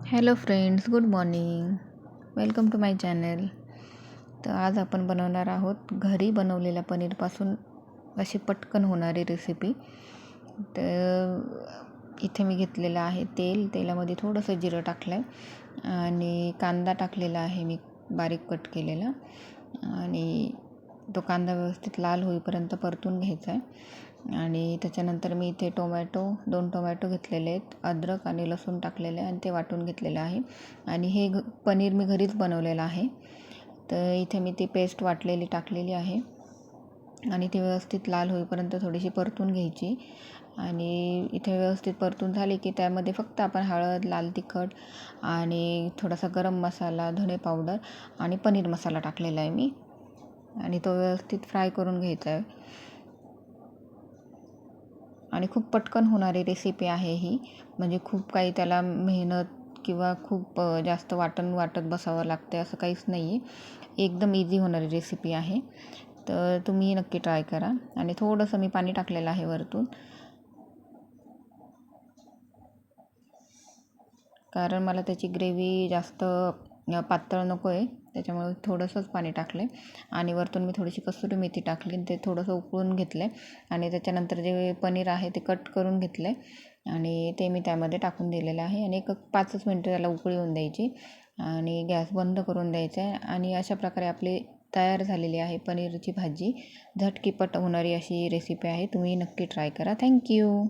Hello friends, good morning. Welcome to my channel. तर आज आपण बनवणार आहोत घरी बनवलेल्या पनीरपासून अशी पटकन होणारी रेसिपी. तर इथे मी घेतलेलं आहे तेलामध्ये थोडंसं जिरं टाकलं आहे आणि कांदा टाकलेला आहे मी बारीक कट केलेला, आणि तो कांदा व्यवस्थित लाल होईपर्यंत परतून घ्यायचा आहे. आणि त्याच्यानंतर मी इथे 2 टोमॅटो घेतलेले आहेत, अद्रक आणि लसूण टाकलेले आहे आणि ते वाटून घेतलेलं आहे. आणि हे पनीर मी घरीच बनवलेलं आहे. तर इथे मी ती पेस्ट वाटलेली टाकलेली आहे आणि ती व्यवस्थित लाल होईपर्यंत थोडीशी परतून घ्यायची. आणि इथे व्यवस्थित परतून झाली की त्यामध्ये फक्त आपण हळद, लाल तिखट आणि थोडासा गरम मसाला, धणे पावडर आणि पनीर मसाला टाकलेला आहे मी, आणि तो व्यवस्थित फ्राय करून घ्यायचा आहे. आणि खूप पटकन होणारी रेसिपी आहे ही, म्हणजे खूप काही त्याला मेहनत किंवा खूप जास्त वाटत बसावं लागते असं काहीच नाही आहे. एकदम इझी होणारी रेसिपी आहे. तर तुम्ही नक्की ट्राय करा. आणि थोडंसं मी पाणी टाकलेलं आहे वरतून, कारण मला त्याची ग्रेव्ही जास्त पातळ नको आहे, त्याच्यामुळे थोडंसंच पाणी टाकलं आहे. आणि वरतून मी थोडीशी कसुरी मेथी टाकली आणि ते थोडंसं उकळून घेतलं आहे. आणि त्याच्यानंतर जे पनीर आहे ते कट करून घेतलं आहे आणि ते मी त्यामध्ये टाकून दिलेलं आहे. आणि 5च मिनटं त्याला उकळी येऊन द्यायची आणि गॅस बंद करून द्यायचा आहे. आणि अशा प्रकारे आपली तयार झालेली आहे पनीरची भाजी. झटकीपट होणारी अशी रेसिपी आहे. तुम्ही नक्की ट्राय करा. थँक्यू.